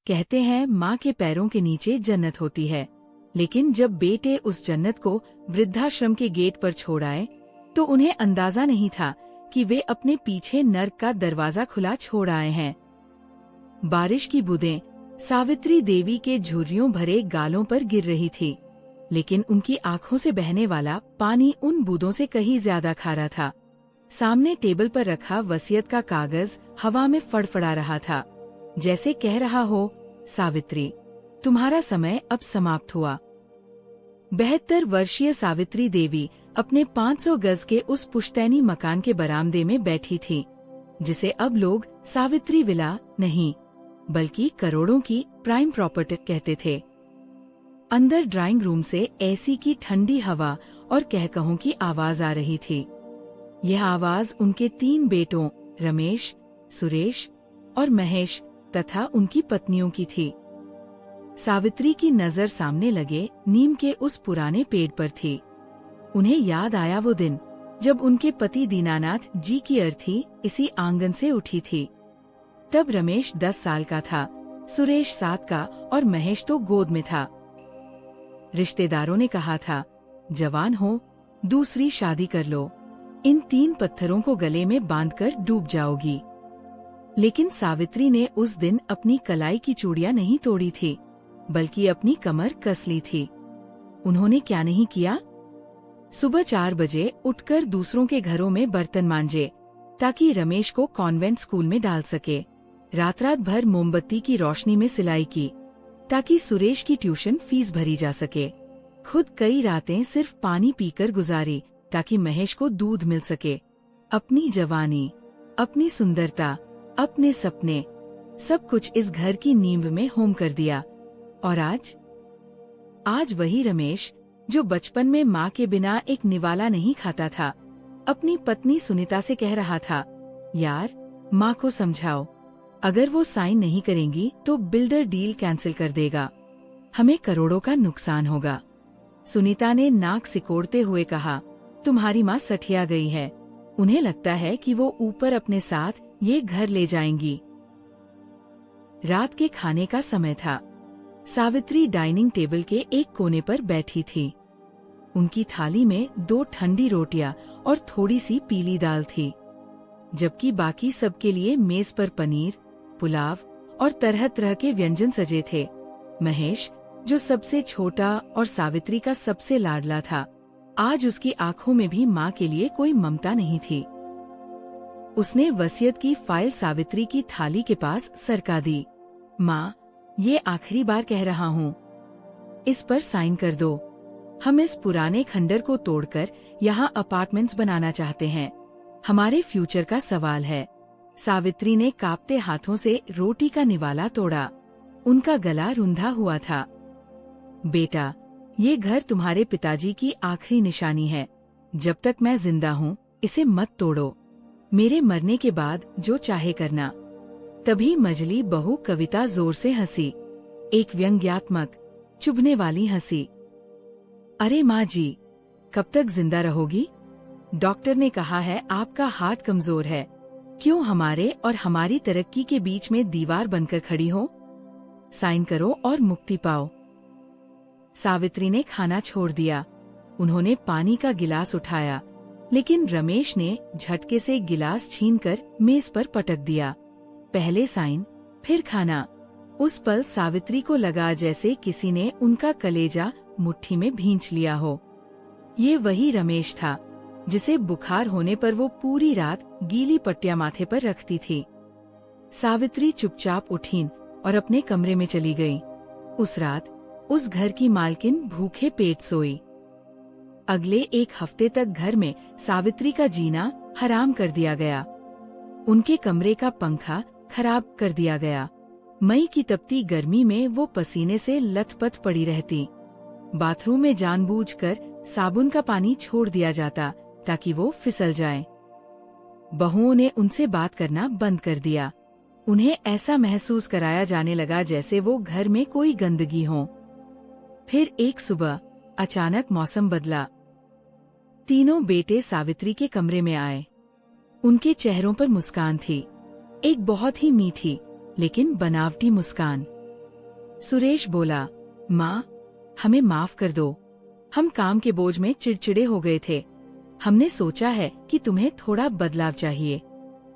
कहते हैं माँ के पैरों के नीचे जन्नत होती है, लेकिन जब बेटे उस जन्नत को वृद्धाश्रम के गेट पर छोड़ आए तो उन्हें अंदाजा नहीं था कि वे अपने पीछे नर्क का दरवाजा खुला छोड़ आए हैं। बारिश की बूंदें सावित्री देवी के झुर्रियों भरे गालों पर गिर रही थी, लेकिन उनकी आंखों से बहने वाला पानी उन बूंदों से कहीं ज्यादा खारा था। सामने टेबल पर रखा वसीयत का कागज हवा में फड़फड़ा रहा था, जैसे कह रहा हो, सावित्री, तुम्हारा समय अब समाप्त हुआ। 72 वर्षीय सावित्री देवी अपने 500 गज के उस पुश्तैनी मकान के बरामदे में बैठी थी, जिसे अब लोग सावित्री विला नहीं बल्कि करोड़ों की प्राइम प्रॉपर्टी कहते थे। अंदर ड्राइंग रूम से एसी की ठंडी हवा और कहकहों की आवाज आ रही थी। यह आवाज उनके 3 बेटों रमेश, सुरेश और महेश तथा उनकी पत्नियों की थी। सावित्री की नजर सामने लगे नीम के उस पुराने पेड़ पर थी। उन्हें याद आया वो दिन जब उनके पति दीनानाथ जी की अर्थी इसी आंगन से उठी थी। तब रमेश 10 साल का था, सुरेश 7 का और महेश तो गोद में था। रिश्तेदारों ने कहा था, जवान हो, दूसरी शादी कर लो, इन 3 पत्थरों को गले में बांधकर डूब जाओगी। लेकिन सावित्री ने उस दिन अपनी कलाई की चूड़ियां नहीं तोड़ी थी, बल्कि अपनी कमर कस ली थी। उन्होंने क्या नहीं किया? सुबह 4 बजे उठकर दूसरों के घरों में बर्तन मांजे ताकि रमेश को कॉन्वेंट स्कूल में डाल सके। रात भर मोमबत्ती की रोशनी में सिलाई की ताकि सुरेश की ट्यूशन फीस भरी जा सके। खुद कई रातें सिर्फ पानी पीकर गुजारी ताकि महेश को दूध मिल सके। अपनी जवानी, अपनी सुंदरता, अपने सपने, सब कुछ इस घर की नींव में होम कर दिया। और आज वही रमेश जो बचपन में माँ के बिना एक निवाला नहीं खाता था, अपनी पत्नी सुनीता से कह रहा था, यार, माँ को समझाओ, अगर वो साइन नहीं करेंगी तो बिल्डर डील कैंसिल कर देगा, हमें करोड़ों का नुकसान होगा। सुनीता ने नाक सिकोड़ते हुए कहा, तुम्हारी माँ सठिया गई है, उन्हें लगता है कि वो ऊपर अपने साथ ये घर ले जाएंगी। रात के खाने का समय था। सावित्री डाइनिंग टेबल के एक कोने पर बैठी थी। उनकी थाली में 2 ठंडी रोटियां और थोड़ी सी पीली दाल थी, जबकि बाकी सबके लिए मेज पर पनीर, पुलाव और तरह तरह के व्यंजन सजे थे। महेश, जो सबसे छोटा और सावित्री का सबसे लाडला था, आज उसकी आंखों में भी माँ के लिए कोई ममता नहीं थी। उसने वसीयत की फाइल सावित्री की थाली के पास सरका दी। माँ, ये आखिरी बार कह रहा हूँ, इस पर साइन कर दो। हम इस पुराने खंडर को तोड़कर यहाँ अपार्टमेंट्स बनाना चाहते हैं। हमारे फ्यूचर का सवाल है। सावित्री ने कांपते हाथों से रोटी का निवाला तोड़ा। उनका गला रुंधा हुआ था। बेटा, ये घर तुम्हारे पिताजी की आखिरी निशानी है। जब तक मैं जिंदा हूँ, इसे मत तोड़ो। मेरे मरने के बाद जो चाहे करना। तभी मजली बहू कविता जोर से हंसी, एक व्यंग्यात्मक, चुभने वाली हंसी। अरे माँ जी, कब तक जिंदा रहोगी? डॉक्टर ने कहा है आपका हार्ट कमजोर है। क्यों हमारे और हमारी तरक्की के बीच में दीवार बनकर खड़ी हो? साइन करो और मुक्ति पाओ। सावित्री ने खाना छोड़ दिया। उन्होंने पानी का गिलास उठाया, लेकिन रमेश ने झटके से गिलास छीनकर मेज पर पटक दिया। पहले साइन, फिर खाना। उस पल सावित्री को लगा जैसे किसी ने उनका कलेजा मुट्ठी में भींच लिया हो। ये वही रमेश था जिसे बुखार होने पर वो पूरी रात गीली पट्टियां माथे पर रखती थी। सावित्री चुपचाप उठीं और अपने कमरे में चली गई। उस रात उस घर की मालकिन भूखे पेट सोई। अगले 1 हफ्ते तक घर में सावित्री का जीना हराम कर दिया गया। उनके कमरे का पंखा खराब कर दिया गया। मई की तपती गर्मी में वो पसीने से लथपथ पड़ी रहती। बाथरूम में जानबूझकर साबुन का पानी छोड़ दिया जाता ताकि वो फिसल जाए। बहुओं ने उनसे बात करना बंद कर दिया। उन्हें ऐसा महसूस कराया जाने लगा जैसे वो घर में कोई गंदगी हो। फिर एक सुबह अचानक मौसम बदला। तीनों बेटे सावित्री के कमरे में आए। उनके चेहरों पर मुस्कान थी, एक बहुत ही मीठी लेकिन बनावटी मुस्कान। सुरेश बोला, माँ, हमें माफ कर दो। हम काम के बोझ में चिड़चिड़े हो गए थे। हमने सोचा है कि तुम्हें थोड़ा बदलाव चाहिए।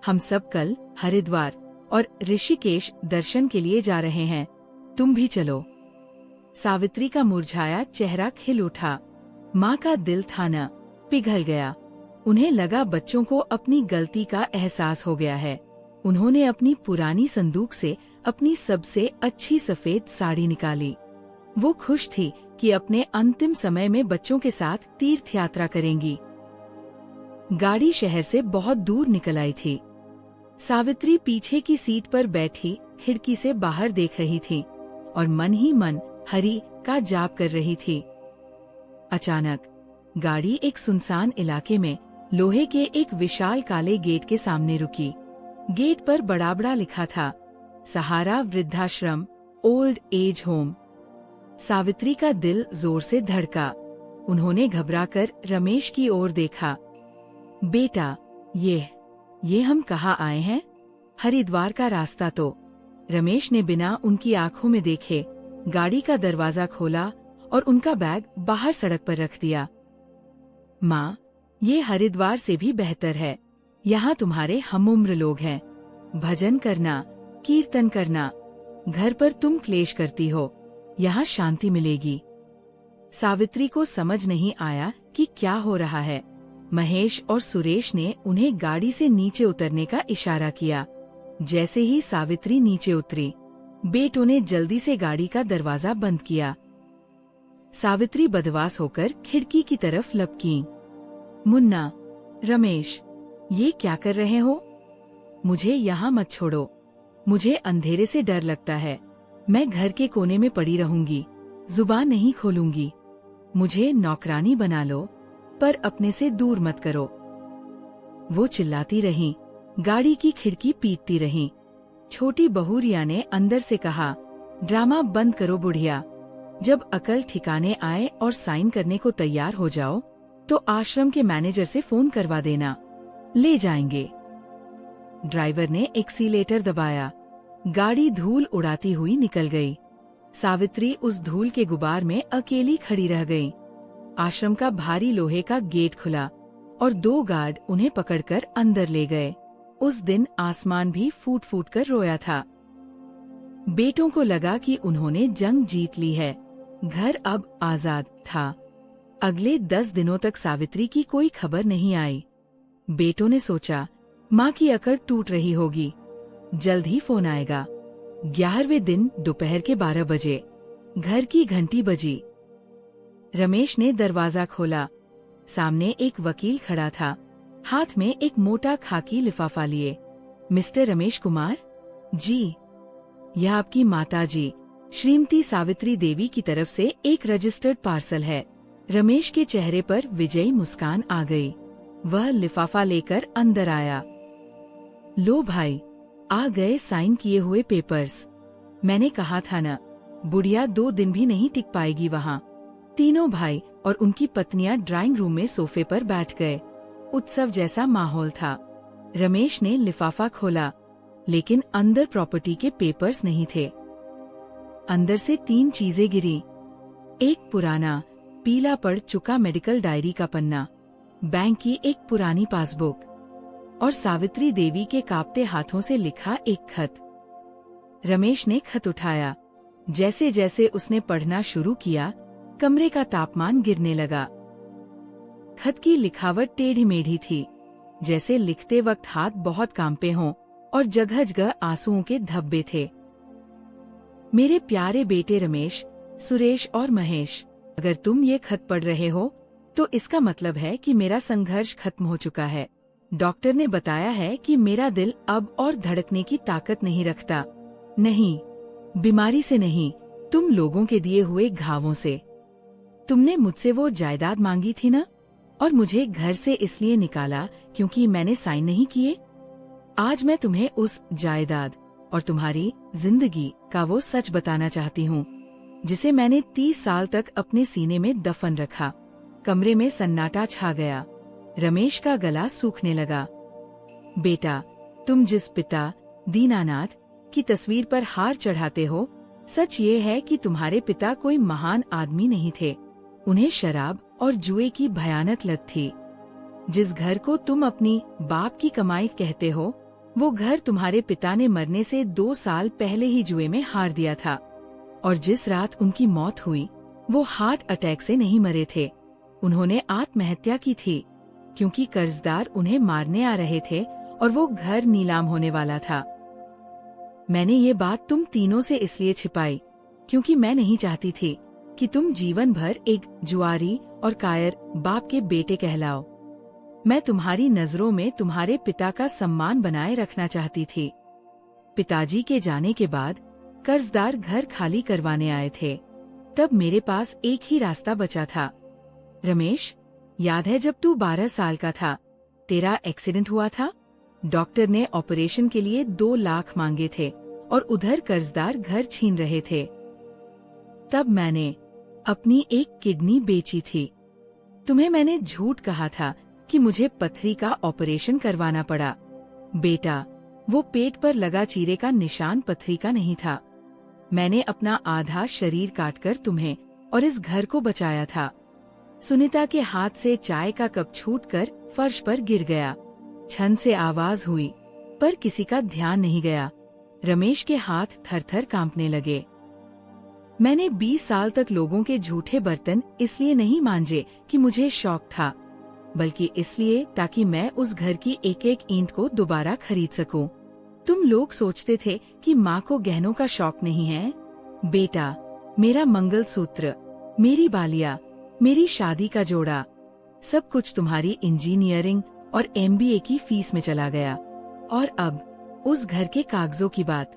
हम सब कल हरिद्वार और ऋषिकेश दर्शन के लिए जा रहे हैं, तुम भी चलो। सावित्री का मुरझाया चेहरा खिल उठा। माँ का दिल था न पिघल गया। उन्हें लगा बच्चों को अपनी गलती का एहसास हो गया है। उन्होंने अपनी पुरानी संदूक से अपनी सबसे अच्छी सफेद साड़ी निकाली। वो खुश थी कि अपने अंतिम समय में बच्चों के साथ तीर्थ यात्रा करेंगी। गाड़ी शहर से बहुत दूर निकल आई थी। सावित्री पीछे की सीट पर बैठी खिड़की से बाहर देख रही थी और मन ही मन हरि का जाप कर रही थी। अचानक गाड़ी एक सुनसान इलाके में लोहे के एक विशाल काले गेट के सामने रुकी। गेट पर बड़ा बड़ा लिखा था, सहारा वृद्धाश्रम, ओल्ड एज होम। सावित्री का दिल जोर से धड़का। उन्होंने घबराकर रमेश की ओर देखा। बेटा, ये हम कहाँ आए हैं? हरिद्वार का रास्ता तो। रमेश ने बिना उनकी आंखों में देखे गाड़ी का दरवाजा खोला और उनका बैग बाहर सड़क पर रख दिया। माँ, ये हरिद्वार से भी बेहतर है। यहाँ तुम्हारे हमउम्र लोग हैं। भजन करना, कीर्तन करना। घर पर तुम क्लेश करती हो, यहाँ शांति मिलेगी। सावित्री को समझ नहीं आया कि क्या हो रहा है। महेश और सुरेश ने उन्हें गाड़ी से नीचे उतरने का इशारा किया। जैसे ही सावित्री नीचे उतरी, बेटों ने जल्दी से गाड़ी का दरवाजा बंद किया। सावित्री बदवास होकर खिड़की की तरफ लपकी। मुन्ना, रमेश, ये क्या कर रहे हो? मुझे यहाँ मत छोड़ो। मुझे अंधेरे से डर लगता है। मैं घर के कोने में पड़ी रहूंगी, जुबान नहीं खोलूंगी। मुझे नौकरानी बना लो, पर अपने से दूर मत करो। वो चिल्लाती रहीं, गाड़ी की खिड़की पीटती रहीं। छोटी बहू रिया ने अंदर से कहा, ड्रामा बंद करो बुढ़िया। जब अकल ठिकाने आए और साइन करने को तैयार हो जाओ, तो आश्रम के मैनेजर से फोन करवा देना, ले जाएंगे। ड्राइवर ने एक्सीलेटर दबाया। गाड़ी धूल उड़ाती हुई निकल गई। सावित्री उस धूल के गुबार में अकेली खड़ी रह गई। आश्रम का भारी लोहे का गेट खुला और 2 गार्ड उन्हें पकड़कर अंदर ले गए। उस दिन आसमान भी फूट फूट कर रोया था। बेटों को लगा कि उन्होंने जंग जीत ली है। घर अब आजाद था। अगले 10 दिनों तक सावित्री की कोई खबर नहीं आई। बेटों ने सोचा, माँ की अकड़ टूट रही होगी, जल्द ही फोन आएगा। 11वें दिन दोपहर के 12 बजे घर की घंटी बजी। रमेश ने दरवाजा खोला। सामने एक वकील खड़ा था, हाथ में एक मोटा खाकी लिफाफा लिए। मिस्टर रमेश कुमार? जी। यह आपकी माताजी श्रीमती सावित्री देवी की तरफ से एक रजिस्टर्ड पार्सल है। रमेश के चेहरे पर विजयी मुस्कान आ गई। वह लिफाफा लेकर अंदर आया। लो भाई, आ गए साइन किए हुए पेपर्स। मैंने कहा था न, बुढ़िया 2 दिन भी नहीं टिक पाएगी वहाँ। तीनों भाई और उनकी पत्नियां ड्राइंग रूम में सोफे पर बैठ गए। उत्सव जैसा माहौल था। रमेश ने लिफाफा खोला, लेकिन अंदर प्रॉपर्टी के पेपर्स नहीं थे। अंदर से 3 चीजें गिरी। एक पुराना पीला पड़ चुका मेडिकल डायरी का पन्ना, बैंक की एक पुरानी पासबुक और सावित्री देवी के कांपते हाथों से लिखा एक खत। रमेश ने खत उठाया। जैसे जैसे उसने पढ़ना शुरू किया, कमरे का तापमान गिरने लगा। खत की लिखावट टेढ़ी मेढ़ी थी, जैसे लिखते वक्त हाथ बहुत कांपे हों और जगह जगह आंसुओं के धब्बे थे। मेरे प्यारे बेटे रमेश, सुरेश और महेश, अगर तुम ये खत पढ़ रहे हो तो इसका मतलब है कि मेरा संघर्ष खत्म हो चुका है। डॉक्टर ने बताया है कि मेरा दिल अब और धड़कने की ताकत नहीं रखता। नहीं, बीमारी से नहीं, तुम लोगों के दिए हुए घावों से। तुमने मुझसे वो जायदाद मांगी थी ना, और मुझे घर से इसलिए निकाला क्योंकि मैंने साइन नहीं किए। आज मैं तुम्हें उस जायदाद और तुम्हारी जिंदगी का वो सच बताना चाहती हूँ, जिसे मैंने 30 साल तक अपने सीने में दफन रखा। कमरे में सन्नाटा छा गया। रमेश का गला सूखने लगा। बेटा, तुम जिस पिता दीनानाथ की तस्वीर पर हार चढ़ाते हो, सच ये है कि तुम्हारे पिता कोई महान आदमी नहीं थे। उन्हें शराब और जुए की भयानक लत थी। जिस घर को तुम अपनी बाप की कमाई कहते हो, वो घर तुम्हारे पिता ने मरने से 2 साल पहले ही जुए में हार दिया था। और जिस रात उनकी मौत हुई, वो हार्ट अटैक से नहीं मरे थे। उन्होंने आत्महत्या की थी, क्योंकि कर्जदार उन्हें मारने आ रहे थे और वो घर नीलाम होने वाला था। मैंने ये बात तुम तीनों से इसलिए छिपाई, क्योंकि मैं नहीं चाहती थी कि तुम जीवन भर एक जुआरी और कायर बाप के बेटे कहलाओ। मैं तुम्हारी नजरों में तुम्हारे पिता का सम्मान बनाए रखना चाहती थी। पिताजी के जाने के बाद कर्जदार घर खाली करवाने आए थे। तब मेरे पास एक ही रास्ता बचा था। रमेश, याद है जब तू 12 साल का था, तेरा एक्सीडेंट हुआ था? डॉक्टर ने ऑपरेशन के लिए 2 लाख मांगे थे और उधर कर्जदार घर छीन रहे थे। तब मैंने अपनी एक किडनी बेची थी। तुम्हें मैंने झूठ कहा था कि मुझे पथरी का ऑपरेशन करवाना पड़ा। बेटा, वो पेट पर लगा चीरे का निशान पथरी का नहीं था। मैंने अपना आधा शरीर काटकर तुम्हें और इस घर को बचाया था। सुनीता के हाथ से चाय का कप छूटकर फर्श पर गिर गया। छन से आवाज हुई, पर किसी का ध्यान नहीं गया। रमेश के हाथ थर-थर कांपने लगे। मैंने 20 साल तक लोगों के झूठे बर्तन इसलिए नहीं मांजे कि मुझे शौक था, बल्कि इसलिए ताकि मैं उस घर की एक एक ईंट को दोबारा खरीद सकूं। तुम लोग सोचते थे कि माँ को गहनों का शौक नहीं है। बेटा, मेरा मंगलसूत्र, मेरी बालिया, मेरी शादी का जोड़ा, सब कुछ तुम्हारी इंजीनियरिंग और MBA की फीस में चला गया। और अब उस घर के कागजों की बात।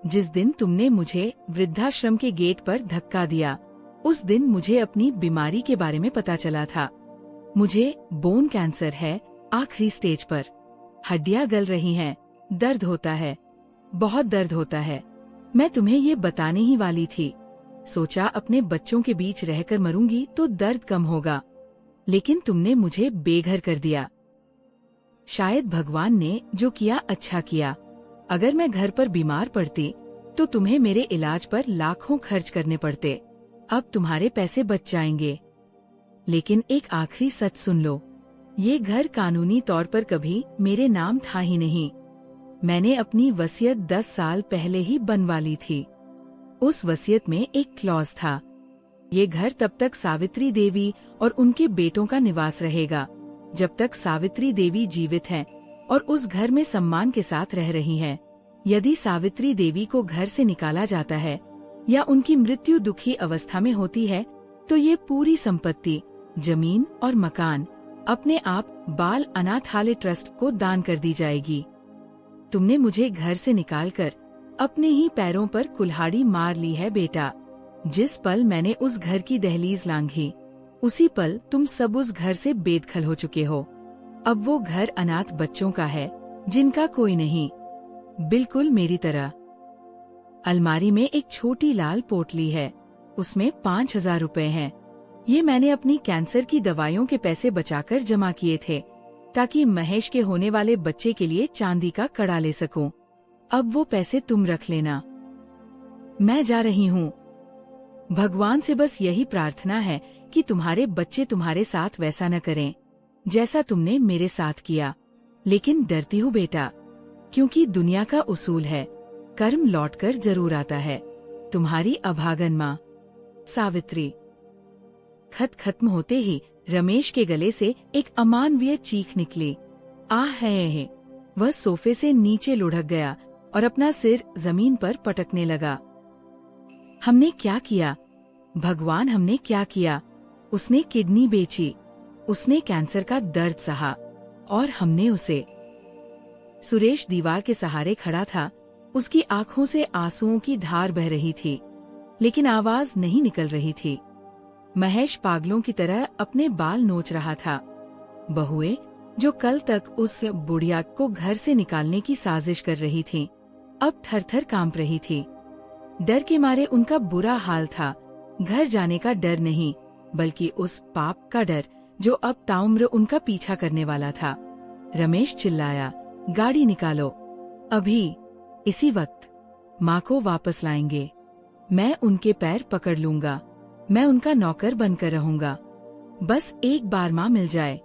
जिस दिन तुमने मुझे वृद्धाश्रम के गेट पर धक्का दिया, उस दिन मुझे अपनी बीमारी के बारे में पता चला था। मुझे बोन कैंसर है, आखिरी स्टेज पर। हड्डियां गल रही हैं, दर्द होता है, बहुत दर्द होता है। मैं तुम्हें ये बताने ही वाली थी। सोचा अपने बच्चों के बीच रहकर मरूंगी तो दर्द कम होगा, लेकिन तुमने मुझे बेघर कर दिया। शायद भगवान ने जो किया अच्छा किया। अगर मैं घर पर बीमार पड़ती तो तुम्हें मेरे इलाज पर लाखों खर्च करने पड़ते। अब तुम्हारे पैसे बच जाएंगे। लेकिन एक आखिरी सच सुन लो, ये घर कानूनी तौर पर कभी मेरे नाम था ही नहीं। मैंने अपनी वसीयत 10 साल पहले ही बनवा ली थी। उस वसीयत में एक क्लॉज था, ये घर तब तक सावित्री देवी और उनके बेटों का निवास रहेगा जब तक सावित्री देवी जीवित हैं और उस घर में सम्मान के साथ रह रही हैं। यदि सावित्री देवी को घर से निकाला जाता है या उनकी मृत्यु दुखी अवस्था में होती है, तो ये पूरी संपत्ति, जमीन और मकान अपने आप बाल अनाथालय ट्रस्ट को दान कर दी जाएगी। तुमने मुझे घर से निकालकर अपने ही पैरों पर कुल्हाड़ी मार ली है बेटा। जिस पल मैंने उस घर की दहलीज लांघी, उसी पल तुम सब उस घर से बेदखल हो चुके हो। अब वो घर अनाथ बच्चों का है जिनका कोई नहीं, बिल्कुल मेरी तरह। अलमारी में एक छोटी लाल पोटली है, उसमें 5000 रुपए हैं। ये मैंने अपनी कैंसर की दवाइयों के पैसे बचाकर जमा किए थे, ताकि महेश के होने वाले बच्चे के लिए चांदी का कड़ा ले सकूं। अब वो पैसे तुम रख लेना। मैं जा रही हूँ। भगवान से बस यही प्रार्थना है कि तुम्हारे बच्चे तुम्हारे साथ वैसा न करें जैसा तुमने मेरे साथ किया। लेकिन डरती हूँ बेटा, क्योंकि दुनिया का उसूल है, कर्म लौटकर जरूर आता है। तुम्हारी अभागन माँ, सावित्री। खत खत्म होते ही रमेश के गले से एक अमानवीय चीख निकली। आह है। वह सोफे से नीचे लुढ़क गया और अपना सिर जमीन पर पटकने लगा। हमने क्या किया भगवान, हमने क्या किया? उसने किडनी बेची, उसने कैंसर का दर्द सहा, और हमने उसे। सुरेश दीवार के सहारे खड़ा था। उसकी आंखों से आंसुओं की धार बह रही थी, लेकिन आवाज नहीं निकल रही थी। महेश पागलों की तरह अपने बाल नोच रहा था। बहुएं जो कल तक उस बुढ़िया को घर से निकालने की साजिश कर रही थीं, अब थर-थर कांप रही थी। डर के मारे उनका बुरा हाल था। घर जाने का डर नहीं, बल्कि उस पाप का डर जो अब ताउम्र उनका पीछा करने वाला था। रमेश चिल्लाया, गाड़ी निकालो, अभी, इसी वक्त। माँ को वापस लाएंगे। मैं उनके पैर पकड़ लूंगा, मैं उनका नौकर बनकर रहूंगा। बस एक बार माँ मिल जाए।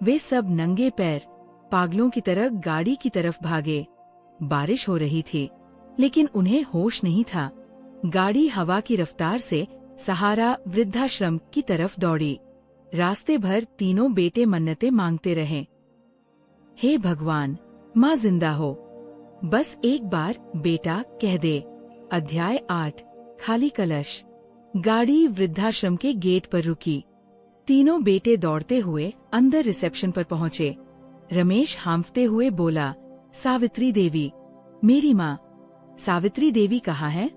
वे सब नंगे पैर पागलों की तरह गाड़ी की तरफ भागे। बारिश हो रही थी, लेकिन उन्हें होश नहीं था। गाड़ी हवा की रफ्तार से सहारा वृद्धाश्रम की तरफ दौड़ी। रास्ते भर तीनों बेटे मन्नतें मांगते रहे। हे भगवान, माँ जिंदा हो, बस एक बार बेटा कह दे। अध्याय 8, खाली कलश। गाड़ी वृद्धाश्रम के गेट पर रुकी। तीनों बेटे दौड़ते हुए अंदर रिसेप्शन पर पहुँचे। रमेश हांफते हुए बोला, सावित्री देवी, मेरी माँ। सावित्री देवी कहाँ है?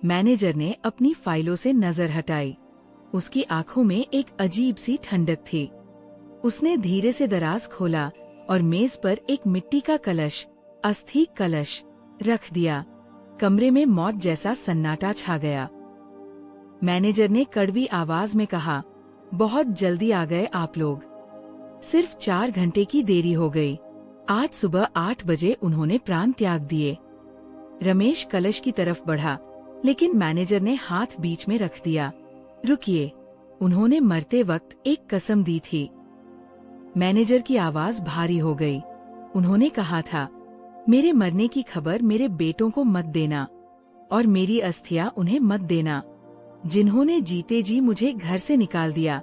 मैनेजर ने अपनी फाइलों से नजर हटाई। उसकी आंखों में एक अजीब सी ठंडक थी। उसने धीरे से दराज खोला और मेज पर एक मिट्टी का कलश, अस्थि कलश, रख दिया। कमरे में मौत जैसा सन्नाटा छा गया। मैनेजर ने कड़वी आवाज में कहा, बहुत जल्दी आ गए आप लोग। सिर्फ 4 घंटे की देरी हो गई। आज सुबह 8 बजे उन्होंने प्राण त्याग दिए। रमेश कलश की तरफ बढ़ा, लेकिन मैनेजर ने हाथ बीच में रख दिया। रुकिए, उन्होंने मरते वक्त एक कसम दी थी। मैनेजर की आवाज भारी हो गई। उन्होंने कहा था, मेरे मरने की खबर मेरे बेटों को मत देना और मेरी अस्थियां उन्हें मत देना। जिन्होंने जीते जी मुझे घर से निकाल दिया,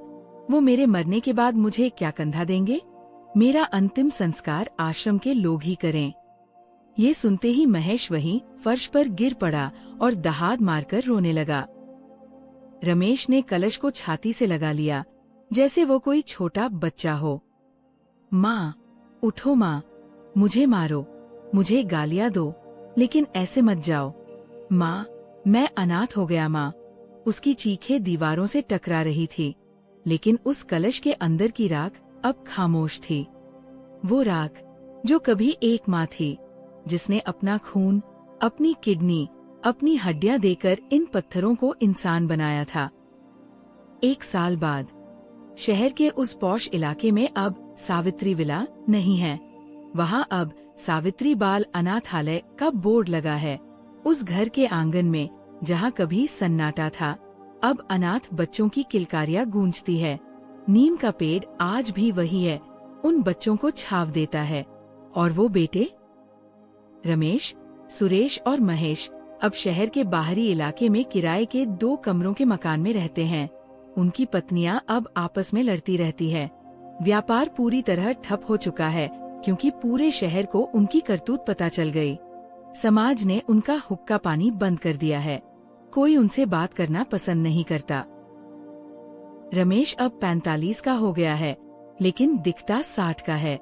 वो मेरे मरने के बाद मुझे क्या कंधा देंगे? मेरा अंतिम संस्कार आश्रम के लोग ही करें। ये सुनते ही महेश वहीं फर्श पर गिर पड़ा और दहाड़ मारकर रोने लगा। रमेश ने कलश को छाती से लगा लिया, जैसे वो कोई छोटा बच्चा हो। माँ, उठो माँ, मुझे मारो, मुझे गालियाँ दो, लेकिन ऐसे मत जाओ। माँ, मैं अनाथ हो गया माँ। उसकी चीखें दीवारों से टकरा रही थी, लेकिन उस कलश के अंदर की राख अब खामोश थी। वो राख जो कभी एक माँ थी, जिसने अपना खून, अपनी किडनी, अपनी हड्डियां देकर इन पत्थरों को इंसान बनाया था। 1 साल बाद शहर के उस पॉश इलाके में अब सावित्री विला नहीं है। वहाँ अब सावित्री बाल अनाथालय का बोर्ड लगा है। उस घर के आंगन में जहाँ कभी सन्नाटा था, अब अनाथ बच्चों की किलकारियाँ गूंजती है। नीम का पेड़ आज भी वही है, उन बच्चों को छाव देता है। और वो बेटे रमेश, सुरेश और महेश अब शहर के बाहरी इलाके में किराए के 2 कमरों के मकान में रहते हैं। उनकी पत्नियां अब आपस में लड़ती रहती है। व्यापार पूरी तरह ठप हो चुका है, क्योंकि पूरे शहर को उनकी करतूत पता चल गई। समाज ने उनका हुक्का पानी बंद कर दिया है। कोई उनसे बात करना पसंद नहीं करता। रमेश अब 45 का हो गया है, लेकिन दिखता 60 का है।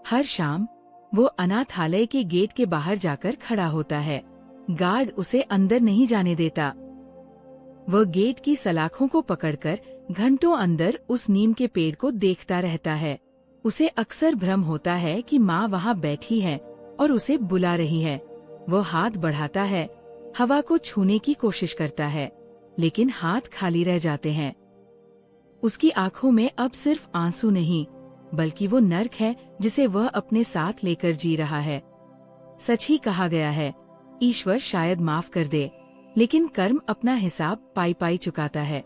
हर शाम वो अनाथालय के गेट के बाहर जाकर खड़ा होता है। गार्ड उसे अंदर नहीं जाने देता। वह गेट की सलाखों को पकड़कर घंटों अंदर उस नीम के पेड़ को देखता रहता है। उसे अक्सर भ्रम होता है कि माँ वहाँ बैठी है और उसे बुला रही है। वो हाथ बढ़ाता है, हवा को छूने की कोशिश करता है, लेकिन हाथ खाली रह जाते हैं। उसकी आंखों में अब सिर्फ आंसू नहीं, बल्कि वो नर्क है जिसे वह अपने साथ लेकर जी रहा है। सच ही कहा गया है, ईश्वर शायद माफ कर दे, लेकिन कर्म अपना हिसाब पाई पाई चुकाता है।